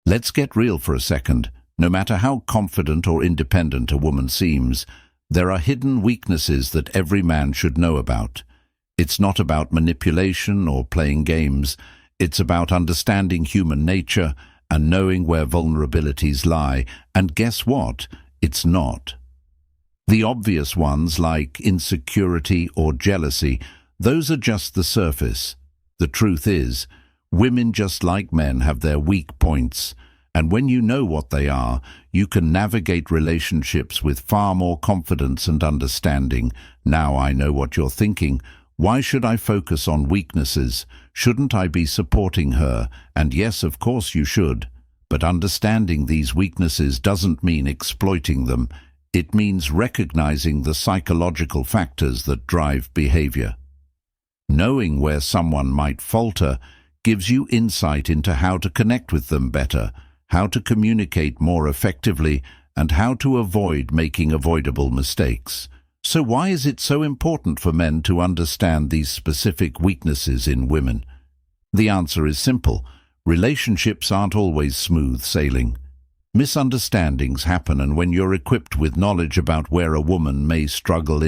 Let's get real for a second. No matter how confident or independent a woman seems, there are hidden weaknesses that every man should know about. It's not about manipulation or playing games. It's about understanding human nature and knowing where vulnerabilities lie. And guess what? It's not the obvious ones like insecurity or jealousy. Those are just the surface. The truth is, women just like men have their weak points. And when you know what they are, you can navigate relationships with far more confidence and understanding. Now I know what you're thinking. Why should I focus on weaknesses? Shouldn't I be supporting her? And yes, of course you should. But understanding these weaknesses doesn't mean exploiting them. It means recognizing the psychological factors that drive behavior. Knowing where someone might falter gives you insight into how to connect with them better, how to communicate more effectively, and how to avoid making avoidable mistakes. So why is it so important for men to understand these specific weaknesses in women? The answer is simple. Relationships aren't always smooth sailing. Misunderstandings happen, and when you're equipped with knowledge about where a woman may struggle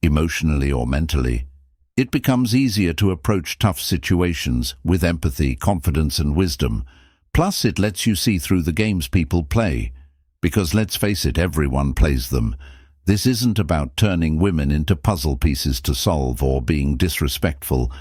emotionally or mentally, it becomes easier to approach tough situations with empathy, confidence, and wisdom. Plus, it lets you see through the games people play. Because let's face it, everyone plays them. This isn't about turning women into puzzle pieces to solve or being disrespectful.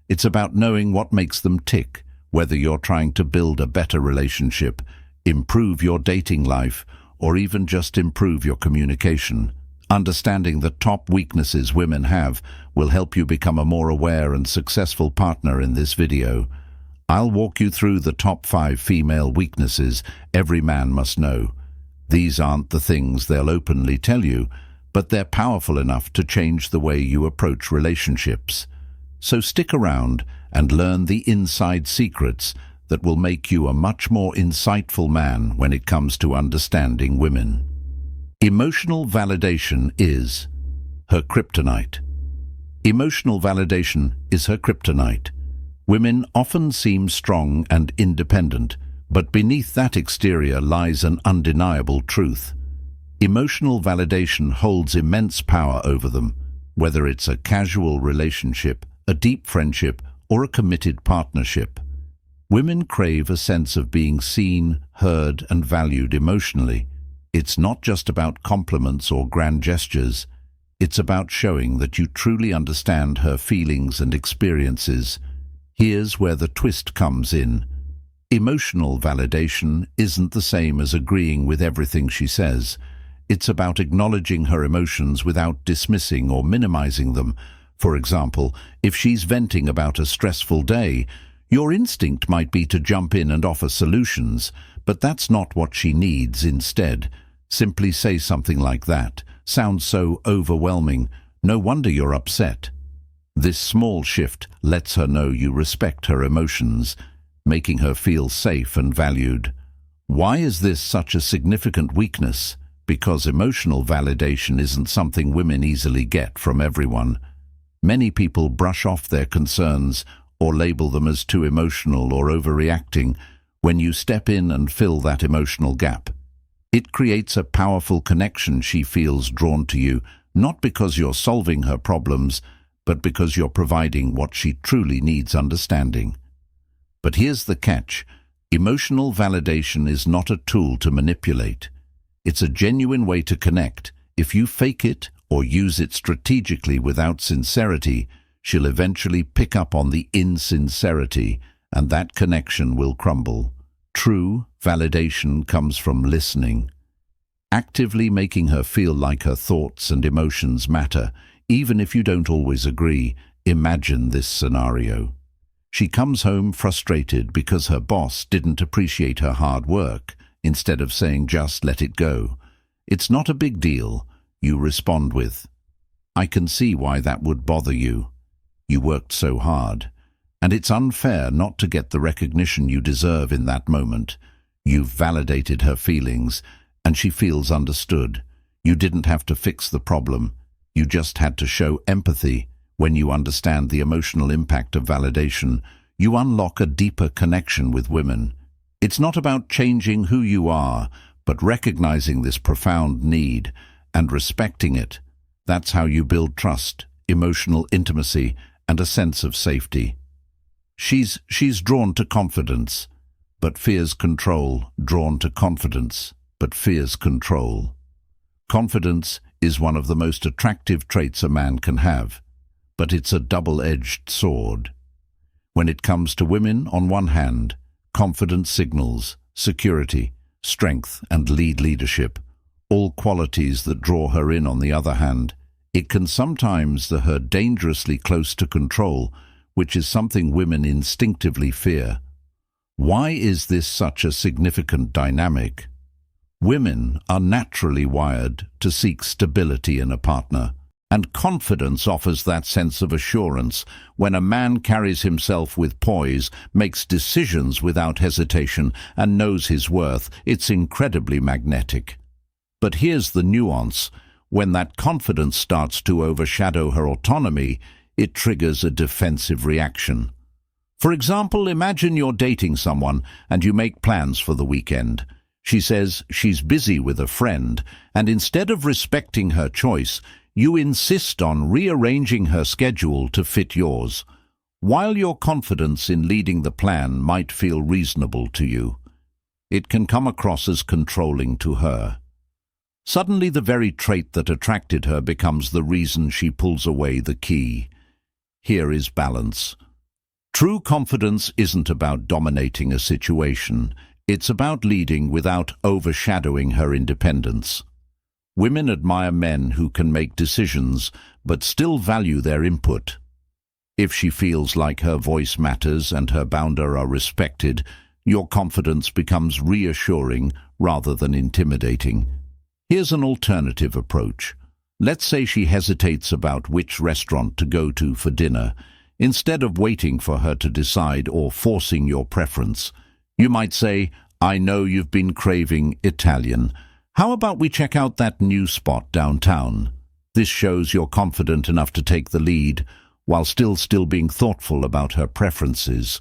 It's about knowing what makes them tick, whether you're trying to build a better relationship, improve your dating life, or even just improve your communication. Understanding the top weaknesses women have will help you become a more aware and successful partner in this video. I'll walk you through the top 5 female weaknesses every man must know. These aren't the things they'll openly tell you, but they're powerful enough to change the way you approach relationships. So stick around and learn the inside secrets that will make you a much more insightful man when it comes to understanding women. Emotional validation is her kryptonite. Emotional validation is her kryptonite. Women often seem strong and independent, but beneath that exterior lies an undeniable truth. Emotional validation holds immense power over them, whether it's a casual relationship, a deep friendship, or a committed partnership. Women crave a sense of being seen, heard, and valued emotionally. It's not just about compliments or grand gestures. It's about showing that you truly understand her feelings and experiences. Here's where the twist comes in. Emotional validation isn't the same as agreeing with everything she says. It's about acknowledging her emotions without dismissing or minimizing them. For example, if she's venting about a stressful day, your instinct might be to jump in and offer solutions, but that's not what she needs. Instead, simply say something like that. Sounds so overwhelming. No wonder you're upset. This small shift lets her know you respect her emotions, making her feel safe and valued. Why is this such a significant weakness? Because emotional validation isn't something women easily get from everyone. Many people brush off their concerns or label them as too emotional or overreacting. When you step in and fill that emotional gap, it creates a powerful connection. She feels drawn to you, not because you're solving her problems, but because you're providing what she truly needs: understanding. But here's the catch. Emotional validation is not a tool to manipulate. It's a genuine way to connect. If you fake it or use it strategically without sincerity, she'll eventually pick up on the insincerity, and that connection will crumble. True validation comes from listening, actively making her feel like her thoughts and emotions matter, even if you don't always agree. Imagine this scenario. She comes home frustrated because her boss didn't appreciate her hard work. Instead of saying just let it go, "It's not a big deal," you respond with, "I can see why that would bother you. You worked so hard, and it's unfair not to get the recognition you deserve in that moment." You've validated her feelings, and she feels understood. You didn't have to fix the problem. You just had to show empathy. When you understand the emotional impact of validation, you unlock a deeper connection with women. It's not about changing who you are, but recognizing this profound need and respecting it. That's how you build trust, emotional intimacy, and a sense of safety. She's drawn to confidence, but fears control, drawn to confidence, but fears control. Confidence is one of the most attractive traits a man can have, but it's a double-edged sword. When it comes to women, on one hand, confidence signals security, strength, and leadership, all qualities that draw her in. On the other hand, it can sometimes lure her dangerously close to control, which is something women instinctively fear. Why is this such a significant dynamic? Women are naturally wired to seek stability in a partner, and confidence offers that sense of assurance. When a man carries himself with poise, makes decisions without hesitation, and knows his worth, it's incredibly magnetic. But here's the nuance. When that confidence starts to overshadow her autonomy, it triggers a defensive reaction. For example, imagine you're dating someone and you make plans for the weekend. She says she's busy with a friend, and instead of respecting her choice, you insist on rearranging her schedule to fit yours. While your confidence in leading the plan might feel reasonable to you, it can come across as controlling to her. Suddenly, the very trait that attracted her becomes the reason she pulls away the key. Here is balance. True confidence isn't about dominating a situation. It's about leading without overshadowing her independence. Women admire men who can make decisions but still value their input. If she feels like her voice matters and her boundaries are respected, your confidence becomes reassuring rather than intimidating. Here's an alternative approach. Let's say she hesitates about which restaurant to go to for dinner. Instead of waiting for her to decide or forcing your preference, you might say, "I know you've been craving Italian. How about we check out that new spot downtown?" This shows you're confident enough to take the lead, while still being thoughtful about her preferences.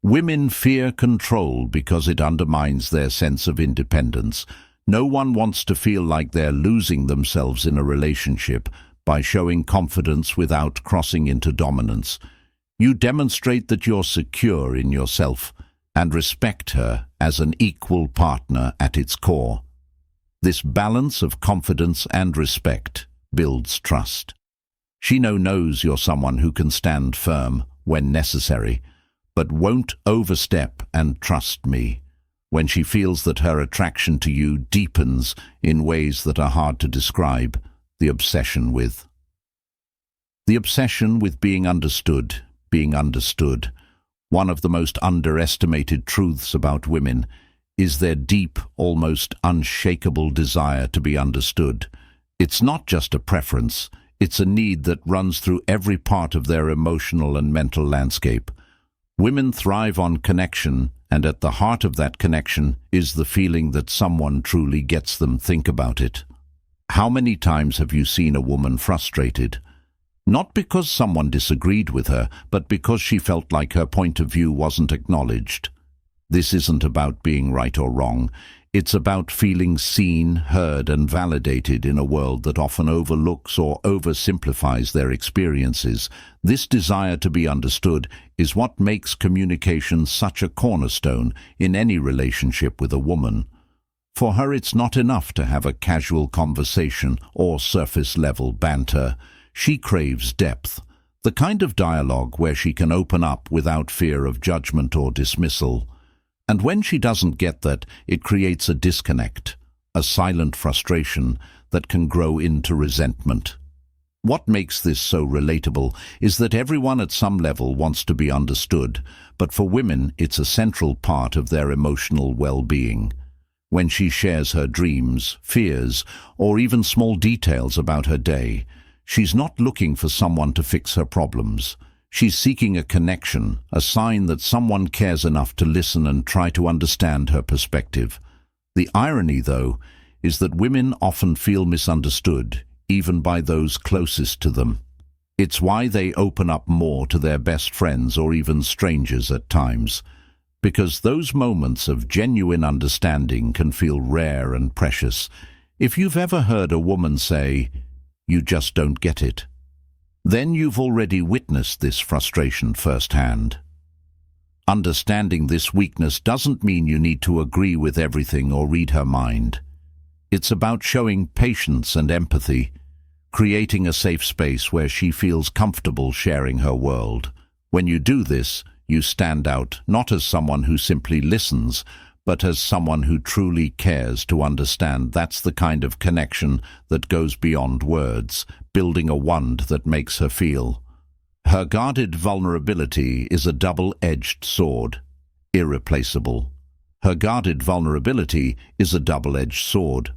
Women fear control because it undermines their sense of independence. No one wants to feel like they're losing themselves in a relationship. By showing confidence without crossing into dominance, you demonstrate that you're secure in yourself and respect her as an equal partner at its core. This balance of confidence and respect builds trust. She knows you're someone who can stand firm when necessary, but won't overstep. And trust me, when she feels that her attraction to you deepens in ways that are hard to describe, the obsession with being understood. One of the most underestimated truths about women is their deep, almost unshakable desire to be understood. It's not just a preference, it's a need that runs through every part of their emotional and mental landscape. Women thrive on connection, and at the heart of that connection is the feeling that someone truly gets them. Think about it. How many times have you seen a woman frustrated? Not because someone disagreed with her, but because she felt like her point of view wasn't acknowledged. This isn't about being right or wrong. It's about feeling seen, heard, and validated in a world that often overlooks or oversimplifies their experiences. This desire to be understood is what makes communication such a cornerstone in any relationship with a woman. For her, it's not enough to have a casual conversation or surface-level banter. She craves depth, the kind of dialogue where she can open up without fear of judgment or dismissal. And when she doesn't get that, it creates a disconnect, a silent frustration that can grow into resentment. What makes this so relatable is that everyone at some level wants to be understood, but for women it's a central part of their emotional well-being. When she shares her dreams, fears, or even small details about her day, she's not looking for someone to fix her problems. She's seeking a connection, a sign that someone cares enough to listen and try to understand her perspective. The irony, though, is that women often feel misunderstood, even by those closest to them. It's why they open up more to their best friends or even strangers at times. because those moments of genuine understanding can feel rare and precious. If you've ever heard a woman say, "You just don't get it," then you've already witnessed this frustration firsthand. Understanding this weakness doesn't mean you need to agree with everything or read her mind. It's about showing patience and empathy, creating a safe space where she feels comfortable sharing her world. When you do this, you stand out not as someone who simply listens, but as someone who truly cares to understand. That's the kind of connection that goes beyond words, building a wand that makes her feel. Her guarded vulnerability is a double-edged sword, irreplaceable. Her guarded vulnerability is a double-edged sword.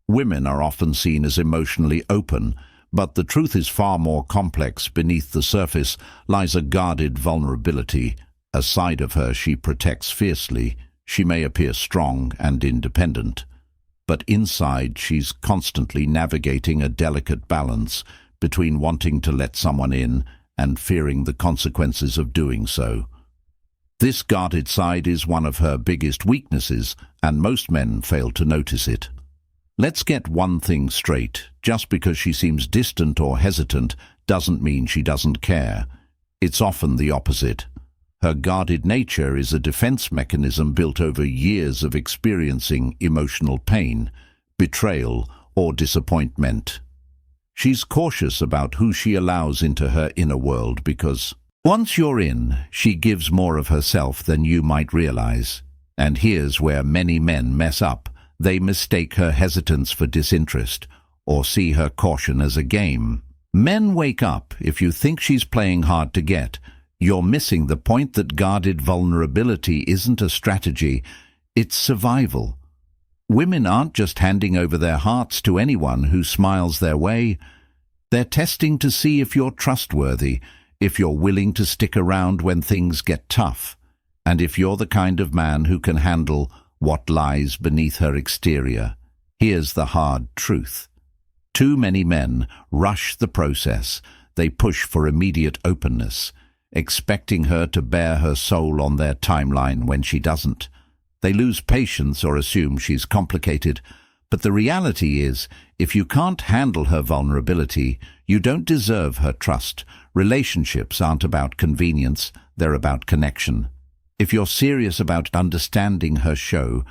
Women are often seen as emotionally open, but the truth is far more complex. Beneath the surface lies a guarded vulnerability, a side of her she protects fiercely. She may appear strong and independent, but inside she's constantly navigating a delicate balance between wanting to let someone in and fearing the consequences of doing so. This guarded side is one of her biggest weaknesses, and most men fail to notice it. Let's get one thing straight. Just because she seems distant or hesitant doesn't mean she doesn't care. It's often the opposite. Her guarded nature is a defense mechanism built over years of experiencing emotional pain, betrayal, or disappointment. She's cautious about who she allows into her inner world because once you're in, she gives more of herself than you might realize. And here's where many men mess up. They mistake her hesitance for disinterest or see her caution as a game. Men, wake up. If you think she's playing hard to get, you're missing the point that guarded vulnerability isn't a strategy, it's survival. Women aren't just handing over their hearts to anyone who smiles their way. They're testing to see if you're trustworthy, if you're willing to stick around when things get tough, and if you're the kind of man who can handle what lies beneath her exterior. Here's the hard truth. Too many men rush the process. They push for immediate openness, expecting her to bare her soul on their timeline when she doesn't. They lose patience or assume she's complicated. But the reality is, if you can't handle her vulnerability, you don't deserve her trust. Relationships aren't about convenience, they're about connection. If you're serious about understanding her show,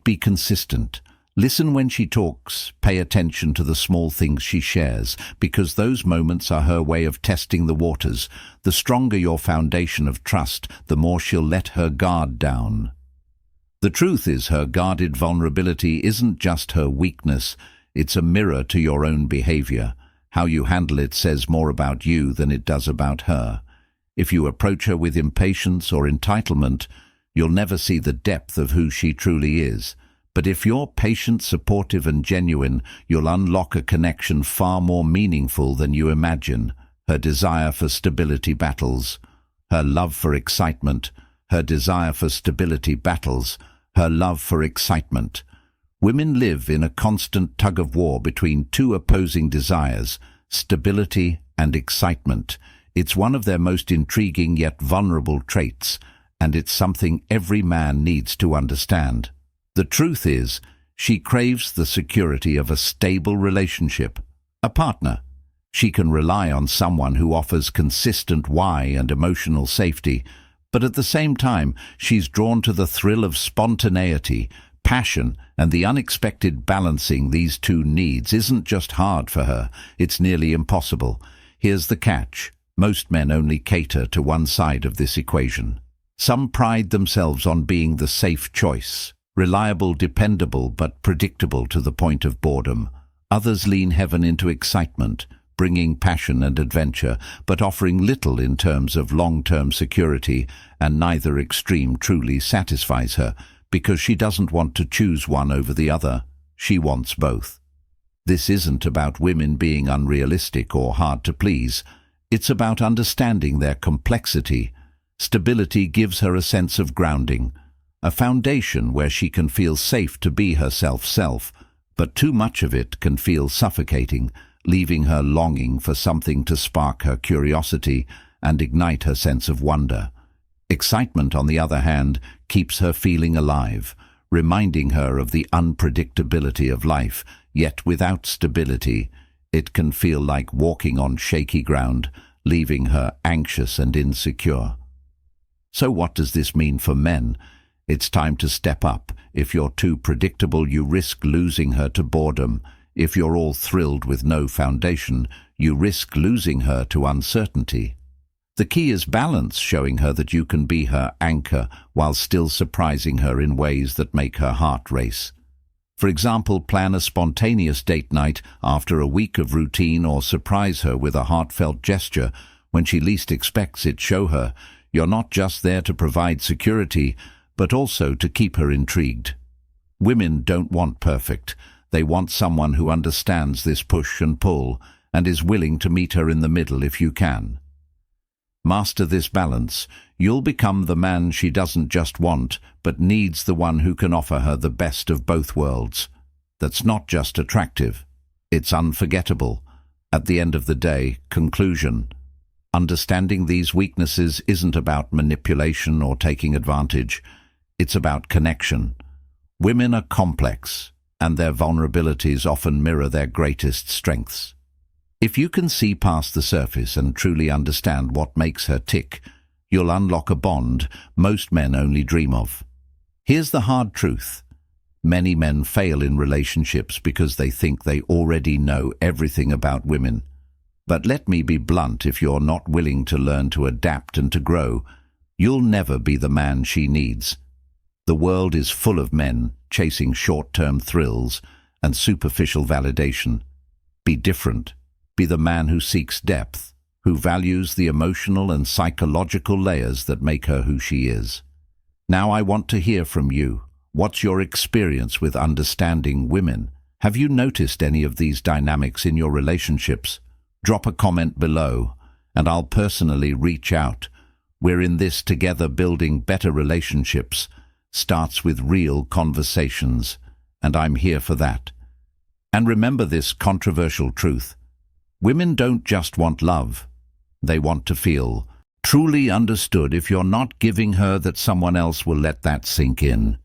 be consistent. Listen when she talks, pay attention to the small things she shares, because those moments are her way of testing the waters. The stronger your foundation of trust, the more she'll let her guard down. The truth is, her guarded vulnerability isn't just her weakness, it's a mirror to your own behavior. How you handle it says more about you than it does about her. If you approach her with impatience or entitlement, you'll never see the depth of who she truly is. But if you're patient, supportive, and genuine, you'll unlock a connection far more meaningful than you imagine. Her desire for stability battles, her love for excitement, her desire for stability battles, her love for excitement. Women live in a constant tug-of-war between two opposing desires, stability and excitement. It's one of their most intriguing yet vulnerable traits, and it's something every man needs to understand. The truth is, she craves the security of a stable relationship, a partner. She can rely on someone who offers consistent why and emotional safety, but at the same time, she's drawn to the thrill of spontaneity, passion, and the unexpected. Balancing these two needs isn't just hard for her, it's nearly impossible. Here's the catch. Most men only cater to one side of this equation. Some pride themselves on being the safe choice, reliable, dependable, but predictable to the point of boredom. Others lean heaven into excitement, bringing passion and adventure, but offering little in terms of long-term security, and neither extreme truly satisfies her, because she doesn't want to choose one over the other. She wants both. This isn't about women being unrealistic or hard to please. It's about understanding their complexity. Stability gives her a sense of grounding, a foundation where she can feel safe to be herself, but too much of it can feel suffocating, leaving her longing for something to spark her curiosity and ignite her sense of wonder. Excitement, on the other hand, keeps her feeling alive, reminding her of the unpredictability of life, yet without stability, it can feel like walking on shaky ground, leaving her anxious and insecure. So what does this mean for men? It's time to step up. If you're too predictable, you risk losing her to boredom. If you're all thrilled with no foundation, you risk losing her to uncertainty. The key is balance, showing her that you can be her anchor while still surprising her in ways that make her heart race. For example, plan a spontaneous date night after a week of routine, or surprise her with a heartfelt gesture when she least expects it. Show her you're not just there to provide security, but also to keep her intrigued. Women don't want perfect. They want someone who understands this push and pull and is willing to meet her in the middle if you can. Master this balance. You'll become the man she doesn't just want, but needs, the one who can offer her the best of both worlds. That's not just attractive, it's unforgettable. At the end of the day, conclusion. Understanding these weaknesses isn't about manipulation or taking advantage. It's about connection. Women are complex, and their vulnerabilities often mirror their greatest strengths. If you can see past the surface and truly understand what makes her tick, you'll unlock a bond most men only dream of. Here's the hard truth. Many men fail in relationships because they think they already know everything about women. But let me be blunt, if you're not willing to learn to adapt and to grow, you'll never be the man she needs. The world is full of men chasing short-term thrills and superficial validation. Be different. Be the man who seeks depth, who values the emotional and psychological layers that make her who she is. Now I want to hear from you. What's your experience with understanding women? Have you noticed any of these dynamics in your relationships? Drop a comment below, and I'll personally reach out. We're in this together. Building better relationships starts with real conversations, and I'm here for that. And remember this controversial truth. Women don't just want love. They want to feel truly understood. If you're not giving her that, someone else will let that sink in.